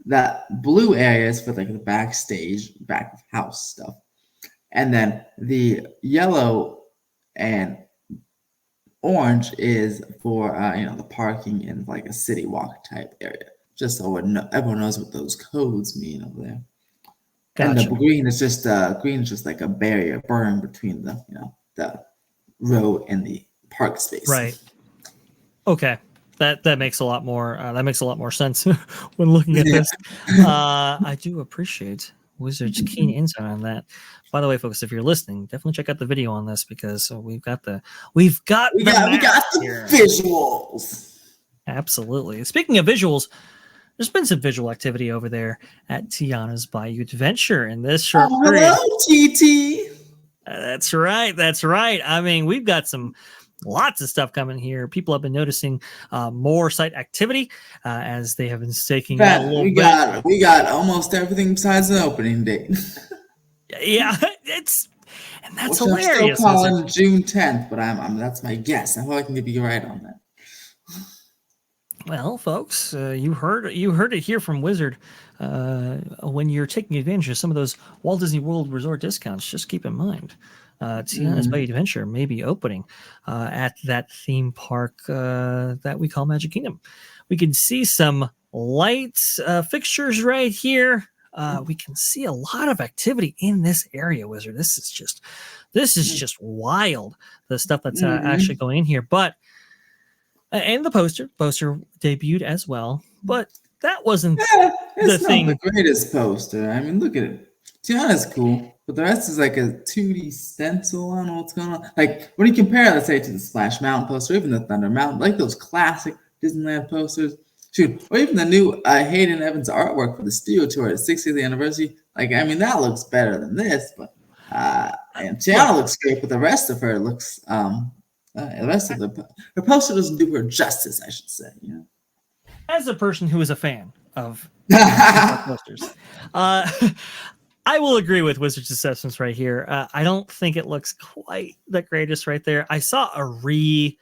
that blue area is for like the backstage, back of house stuff. And then the yellow and orange is for the parking in like a city walk type area, just so everyone knows what those codes mean over there. Gotcha. And the green is just like a barrier berm between the road and the park space. Right. Okay. That makes a lot more sense when looking at this. I do appreciate Wizard's keen insight on that. By the way, folks, if you're listening, definitely check out the video on this because we got the visuals. Absolutely. Speaking of visuals, there's been some visual activity over there at Tiana's Bayou Adventure in this short period. Hello, TT. That's right. I mean, we've got lots of stuff coming here. People have been noticing more site activity as they have been staking out a little bit. We got almost everything besides an opening date. Yeah, that's hilarious. I'm still calling June 10th, but that's my guess. I hope I can be right on that. Well, folks, you heard it here from Wizard. When you're taking advantage of some of those Walt Disney World Resort discounts, just keep in mind Tiana's Bayou Adventure may be opening at that theme park that we call Magic Kingdom. We can see some lights fixtures right here we can see a lot of activity in this area, Wizard. This is just wild, the stuff that's actually going in here. But and the poster debuted as well, but that wasn't It's the not thing. the greatest poster. I mean, look at it. Tiana's cool, but the rest is like a 2D stencil. I don't know what's going on. Like when you compare, let's say, to the Splash Mountain poster, or even the Thunder Mountain, like those classic Disneyland posters, shoot, or even the new Hayden Evans artwork for the studio tour at 60th anniversary. Like, I mean, that looks better than this, but and Tiana looks great, but the rest of her looks the rest of her poster doesn't do her justice, I should say. You know? As a person who is a fan of posters, I will agree with Wizard's assessments right here. I don't think it looks quite the greatest right there. I saw a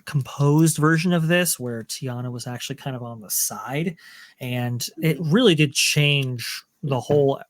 composed version of this where Tiana was actually kind of on the side, and it really did change the whole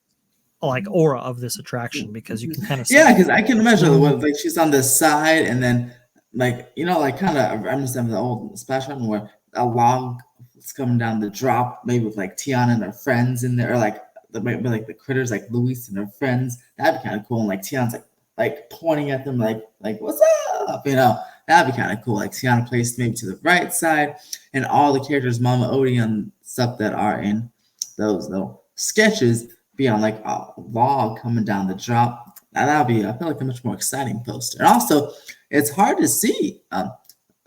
like aura of this attraction, because you can kind of because I can imagine like she's on the side, and then like like kind of I understand the old Splash Mountain where a log is coming down the drop, maybe with like Tiana and her friends in there, or like the critters like Luis and her friends. That'd be kind of cool. And like Tiana's like pointing at them like what's up, that'd be kind of cool. Like Tiana placed maybe to the right side, and all the characters, Mama Odie and stuff that are in those little sketches be on like a log coming down the drop. Now that'll be, I feel like, a much more exciting poster. And also, it's hard to see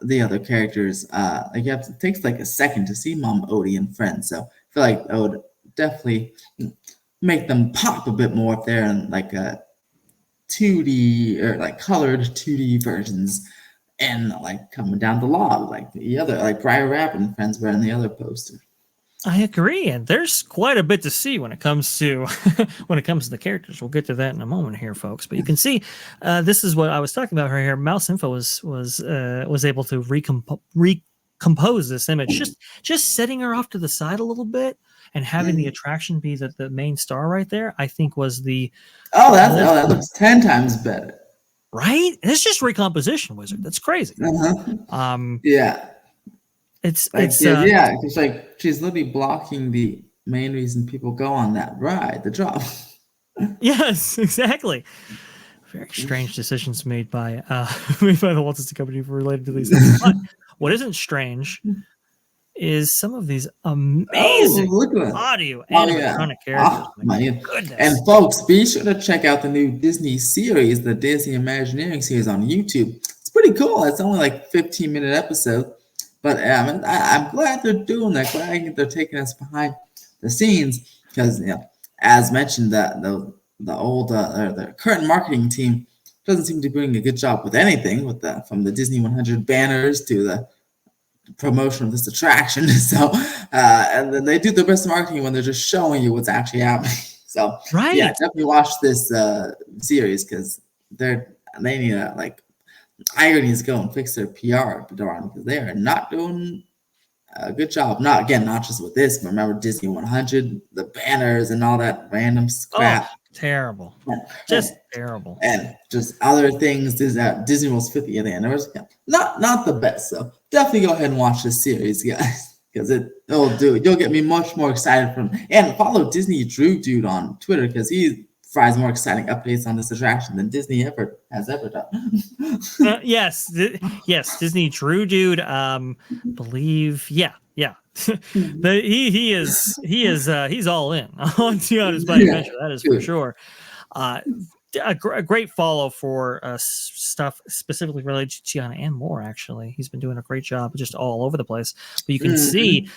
the other characters. Like it takes like a second to see Mom Odie and friends. So I feel like that would definitely make them pop a bit more if they're in like a 2D or like colored 2D versions, and like coming down the log like the other, like Briar Rabbit and friends were in the other poster. I agree, and there's quite a bit to see when it comes to the characters. We'll get to that in a moment here, folks. But you can see, this is what I was talking about right here. Mouse Info was able to recompose this image, just setting her off to the side a little bit and having the attraction be the main star right there. I think was that looks 10 times better, right? And it's just recomposition, Wizard. That's crazy. Yeah. It's like she's literally blocking the main reason people go on that ride, the drop. Yes, exactly. Very strange decisions made by the Walt Disney Company related to these things. But what isn't strange is some of these amazing audio animatronic characters. My goodness. And folks, be sure to check out the new Disney series, the Disney Imagineering series on YouTube. It's pretty cool. It's only like 15-minute episode. But I'm glad they're doing that. Glad they're taking us behind the scenes, because as mentioned, the current marketing team doesn't seem to be doing a good job with anything, from the Disney 100 banners to the promotion of this attraction. So and then they do the best marketing when they're just showing you what's actually happening. So definitely watch this series, because they need to Irony is go and fix their PR department, because they are not doing a good job. Not just with this, but remember Disney 100, the banners and all that random crap. Oh, terrible. Just terrible. And just other things. Disney World's 50th anniversary. Not the best. So definitely go ahead and watch this series, guys, because it'll do it. You'll get me much more excited and follow Disney Drew Dude on Twitter, because he provides more exciting updates on this attraction than Disney has ever done. Yes, Disney Drew Dude. Believe, yeah. He's all in on Tiana's Bike Adventure. That is for sure. A great follow for stuff specifically related to Tiana and more. Actually, he's been doing a great job, just all over the place. But you can see.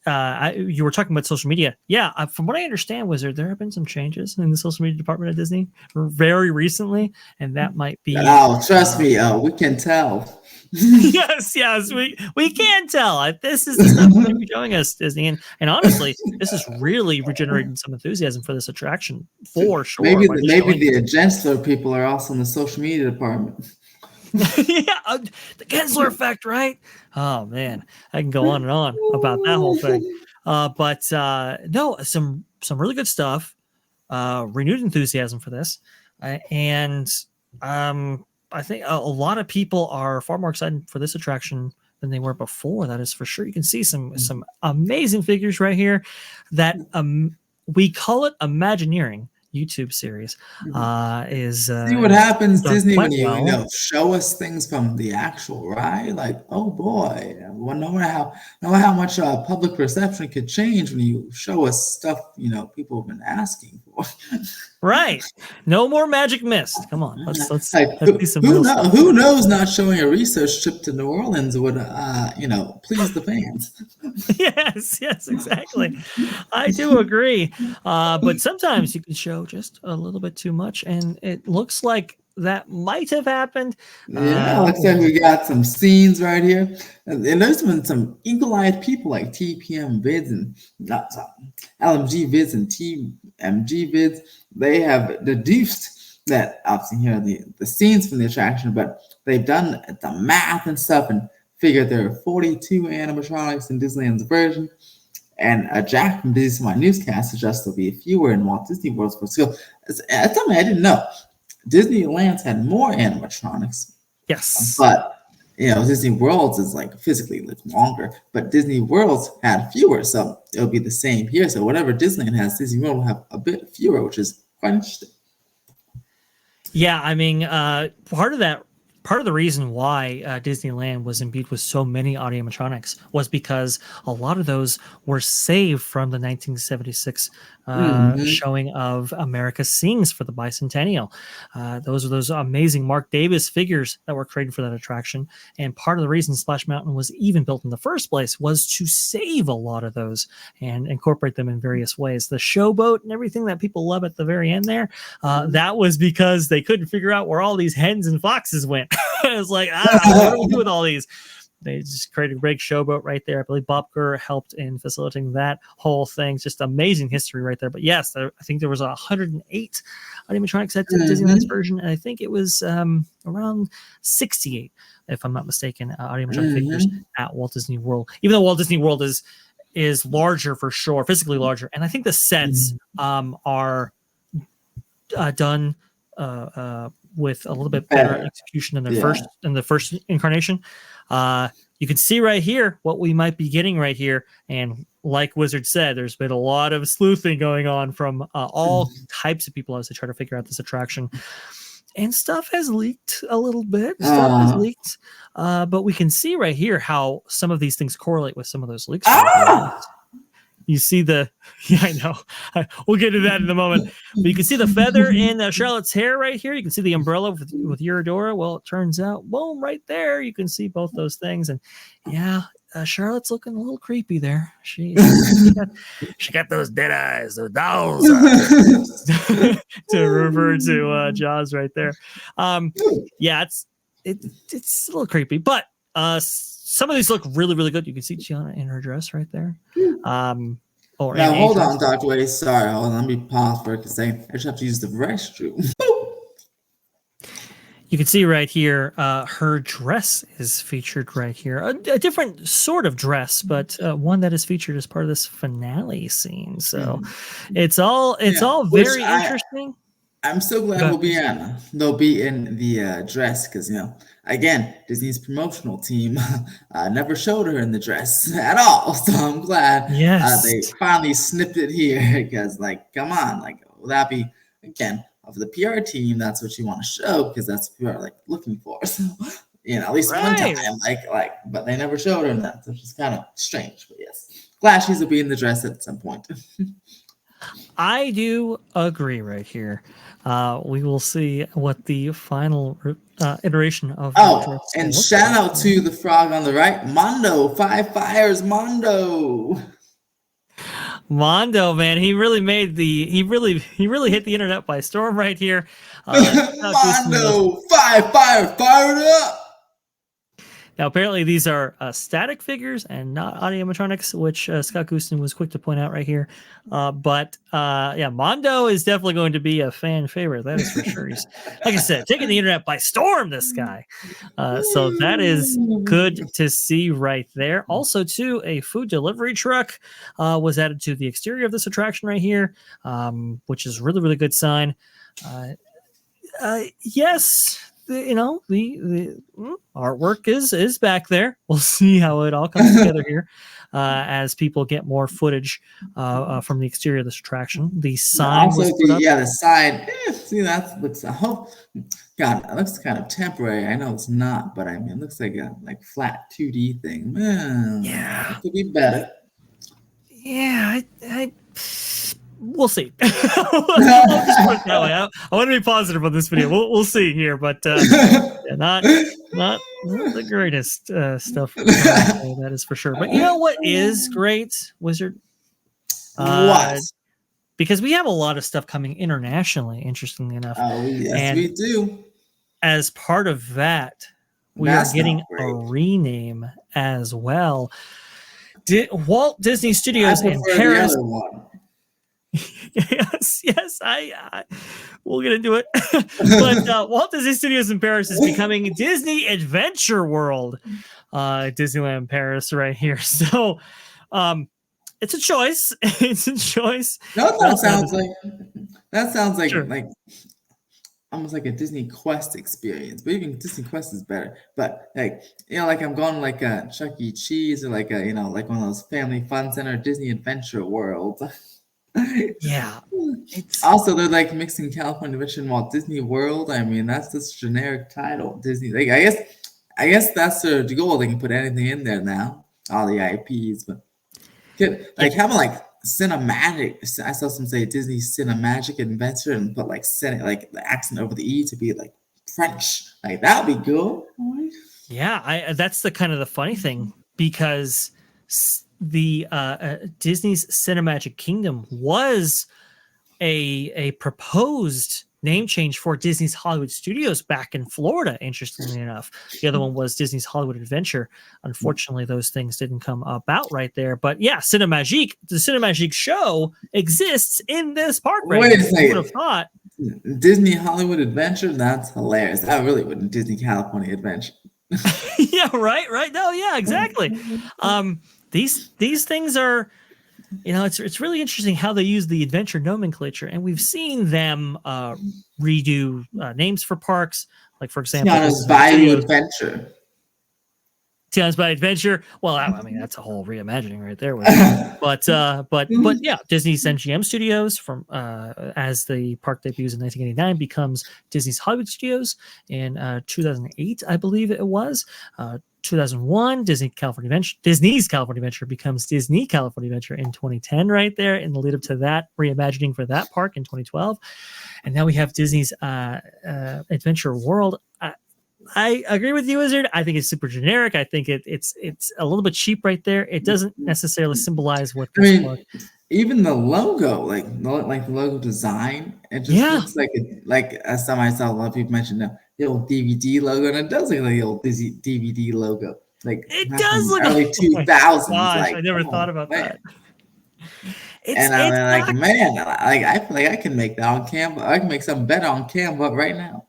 You were talking about social media. Yeah, from what I understand, Wizard, there have been some changes in the social media department at Disney very recently, and that might be. Oh, trust me, we can tell. yes, we can tell. This is the stuff that you're showing us, Disney, and honestly, this is really regenerating some enthusiasm for this attraction for sure. Maybe the Gensler people are also in the social media department. The Gensler effect, right? Oh man, I can go on and on about that whole thing. But no, some really good stuff. Renewed enthusiasm for this, and I think a lot of people are far more excited for this attraction than they were before. That is for sure. You can see some amazing figures right here that we call it Imagineering YouTube series is see what happens, done Disney, quite when you well. show us things from the actual ride. Like, oh boy, well, know how much public perception could change when you show us stuff people have been asking for. Right. No more magic mist. Come on. Let's Like, see some real stuff. who knows? Not showing a research trip to New Orleans would please the fans. Yes, exactly. I do agree. But sometimes you can show just a little bit too much, and it looks like that might have happened. Yeah, looks like we got some scenes right here. And there's been some eagle-eyed people like TPM Vids and not LMG Vids and TMG Vids. They have deduced that obviously here are the scenes from the attraction, but they've done the math and stuff and figured there are 42 animatronics in Disneyland's version. And Jack from Disney My Newscast suggests there'll be fewer in Walt Disney World's for skill. That's something I didn't know. Disneyland's had more animatronics. Yes. But Disney World's is like physically longer, but Disney World's had fewer, so it'll be the same here. So whatever Disneyland has, Disney World will have a bit fewer, which is quite interesting. Yeah, I mean, part of the reason why Disneyland was imbued with so many animatronics was because a lot of those were saved from the 1976 showing of America Sings for the bicentennial. Those are those amazing Mark Davis figures that were created for that attraction. And part of the reason Splash Mountain was even built in the first place was to save a lot of those and incorporate them in various ways. The showboat and everything that people love at the very end there, that was because they couldn't figure out where all these hens and foxes went. It was like, what do we do with all these? They just created a big showboat right there. I believe Bob Gurr helped in facilitating that whole thing. It's just amazing history right there. But yes, I think there was 108 animatronics at Disneyland's version, and I think it was around 68, if I'm not mistaken, animatronic figures at Walt Disney World. Even though Walt Disney World is larger for sure, physically larger, and I think the sets are done with a little bit better execution than the first incarnation. You can see right here what we might be getting right here, and like Wizard said, there's been a lot of sleuthing going on from all types of people as they try to figure out this attraction, and stuff has leaked a little bit. But we can see right here how some of these things correlate with some of those leaks. You see I know. We'll get to that in a moment. But you can see the feather in Charlotte's hair right here. You can see the umbrella with Eurodora. Well, it turns out, boom, right there. You can see both those things. And yeah, Charlotte's looking a little creepy there. She got those dead eyes, those dolls eyes, to refer to Jaws right there. Yeah, it's a little creepy, but some of these look really, really good. You can see Gianna in her dress right there. Now, hold on, Dr. Wade. Sorry, hold on. Let me pause for a second. I just have to use the restroom. You can see right here, her dress is featured right here. A different sort of dress, but one that is featured as part of this finale scene. So it's all very interesting. I'm so glad they'll be in the dress because again, Disney's promotional team never showed her in the dress at all. So I'm glad they finally snipped it here because, come on, will that be again of the PR team? That's what you want to show because that's what people are looking for. So at least one time, but they never showed her in that, which is kind of strange. But yes, glad she'll be in the dress at some point. I do agree right here. We will see what the final iteration of. Oh, and shout out to the frog on the right, Mondo, 5 Fires, Mondo. Mondo, man, he really hit the internet by storm right here. Mondo, 5 Fires, fire it up. Now, apparently, these are static figures and not animatronics, which Scott Gooston was quick to point out right here. But Mondo is definitely going to be a fan favorite. That is for sure. He's, like I said, taking the internet by storm, this guy. So that is good to see right there. Also, too, a food delivery truck was added to the exterior of this attraction right here, which is really, really good sign. Yes, the artwork is back there. We'll see how it all comes together here as people get more footage from the exterior of this attraction. The sign Also, was put up. the side. See, that looks. I hope. God, it looks kind of temporary. I know it's not, but I mean, it looks like a flat 2D thing. Yeah. It could be better. Yeah, we'll see. I'll just put it that way. I want to be positive on this video. We'll see here, but yeah, not the greatest stuff. That is for sure. But you know what is great, Wizard? What? Because we have a lot of stuff coming internationally, interestingly enough. Oh, yes, and we do. As part of that, we That's are getting not great. a rename as well. Walt Disney Studios in Paris. The other one. yes, we'll get into it. But Walt Disney Studios in Paris is becoming Disney Adventure World, Disneyland Paris right here. So, it's a choice. It's a choice. No, that sounds like Sure. like almost like a Disney Quest experience. But even Disney Quest is better. But like like I'm going like a Chuck E. Cheese or like a like one of those family fun center Disney Adventure World. Yeah. Also, they're like mixing California Adventure and Walt Disney World. I mean, that's this generic title. Disney. Like, I guess that's their goal. They can put anything in there now, all the IPs. But having like cinematic. I saw some say Disney Cinemagic Adventure and put like the accent over the E to be like French. Like that'd be cool. Yeah, that's the kind of the funny thing because the Disney's Cinemagic Kingdom was a proposed name change for Disney's Hollywood Studios back in Florida, interestingly enough. The other one was Disney's Hollywood Adventure. Unfortunately, those things didn't come about right there. But yeah, Cinemagique, the Cinemagique show exists in this park right Wait a now. second. You would have thought. Disney Hollywood Adventure? That's hilarious. That really wouldn't Disney California Adventure. Yeah, right. No, yeah, exactly. These things are, it's really interesting how they use the adventure nomenclature, and we've seen them redo names for parks, like for example, Tiana's Bayou Adventure. Tiana's Bayou Adventure. Well, I mean that's a whole reimagining right there. But yeah, Disney's MGM Studios from as the park debuts in 1989 becomes Disney's Hollywood Studios in 2008, I believe it was. 2001, Disney's California Adventure becomes Disney California Adventure in 2010, right there in the lead up to that reimagining for that park in 2012. And now we have Disney's Adventure World. I agree with you, Wizard. I think it's super generic. I think it's a little bit cheap right there. It doesn't necessarily symbolize what this park. Even the logo, like the logo design, it just looks like as some I saw a lot of people mention now, the old DVD logo, and it does look like the old Disney DVD logo. Like it does look early 2000s. Like, I never thought about that. And I'm like, man, like I feel like I can make that on Canva. I can make something better on Canva right now.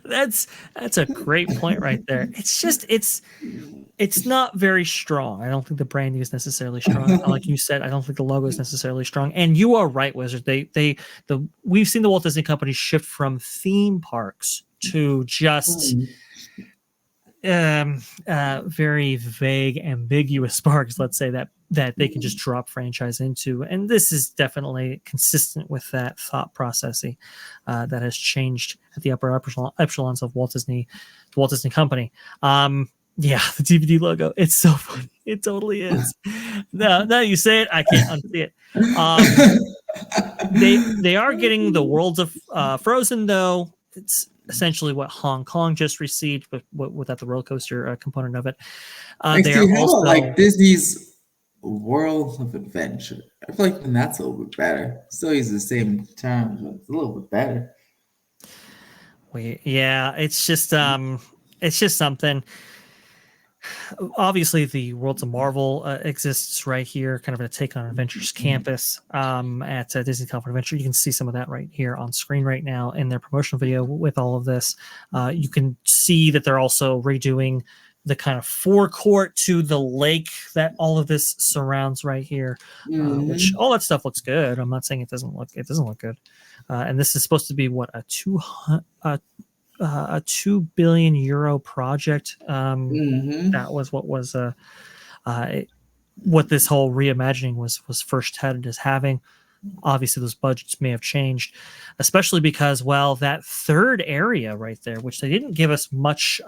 That's a great point right there. It's just it's not very strong. I don't think the branding is necessarily strong. Like you said, I don't think the logo is necessarily strong. And you are right, Wizard. We've seen the Walt Disney Company shift from theme parks to just very vague, ambiguous parks, let's say, that they can just drop franchise into. And this is definitely consistent with that thought processing that has changed at the upper echelons of the Walt Disney Company. Yeah, the DVD logo. It's so funny. It totally is. Now you say it, I can't unsee it. They are getting the worlds of Frozen, though. It's essentially what Hong Kong just received, but without the roller coaster component of it. They are also like Disney's World of Adventure. I feel like that's a little bit better. Still use the same term, but it's a little bit better. Yeah, it's just something. Obviously, the Worlds of Marvel exists right here, kind of a take on Adventures Campus at Disney California Adventure. You can see some of that right here on screen right now in their promotional video with all of this. You can see that they're also redoing the kind of forecourt to the lake that all of this surrounds right here, which all that stuff looks good. I'm not saying it doesn't look good. And this is supposed to be what, a 2 billion euro project. That was what this whole reimagining was first touted as having. Obviously, those budgets may have changed, especially because, well, that third area right there, which they didn't give us much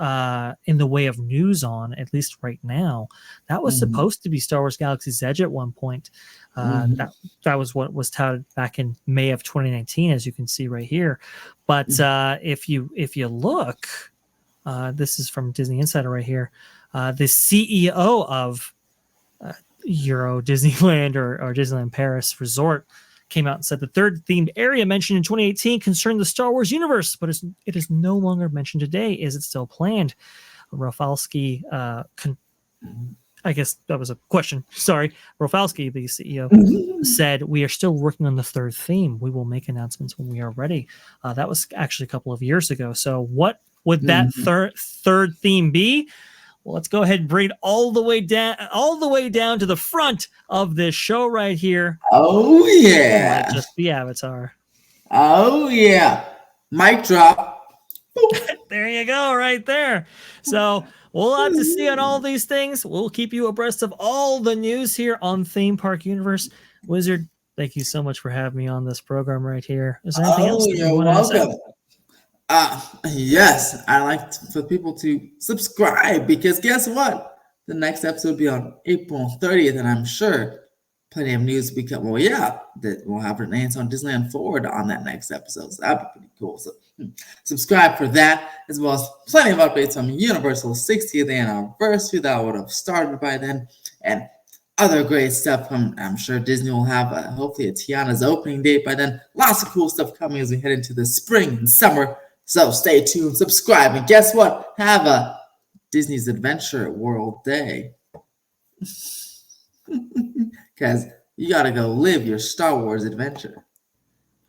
in the way of news on, at least right now, that was supposed to be Star Wars Galaxy's Edge at one point. That was what was touted back in May of 2019, as you can see right here. But if you look, this is from Disney Insider right here. The CEO of Euro Disneyland or Disneyland Paris Resort came out and said the third themed area mentioned in 2018 concerned the Star Wars universe, but it is no longer mentioned today. Is it still planned? Rafalski, I guess that was a question. Sorry. Rafalski, the CEO, said, we are still working on the third theme. We will make announcements when we are ready. That was actually a couple of years ago. So what would that third theme be? Well, let's go ahead and bring it all the way down to the front of this show right here. Oh yeah, It might just be Avatar. Oh yeah, mic drop. There you go, right there. So we'll have to see on all these things. We'll keep you abreast of all the news here on Theme Park Universe. Wizard, thank you so much for having me on this program right here. Is there anything else that you want to say? Yes, I like for people to subscribe because guess what? The next episode will be on April 30th, and I'm sure plenty of news that we'll have an answer on Disneyland Forward on that next episode. So that'd be pretty cool. So subscribe for that, as well as plenty of updates on Universal's 60th anniversary that would have started by then, and other great stuff. I'm sure Disney will have hopefully a Tiana's opening date by then. Lots of cool stuff coming as we head into the spring and summer. So stay tuned, subscribe, and guess what? Have a Disney's Adventure World Day. Because you got to go live your Star Wars adventure.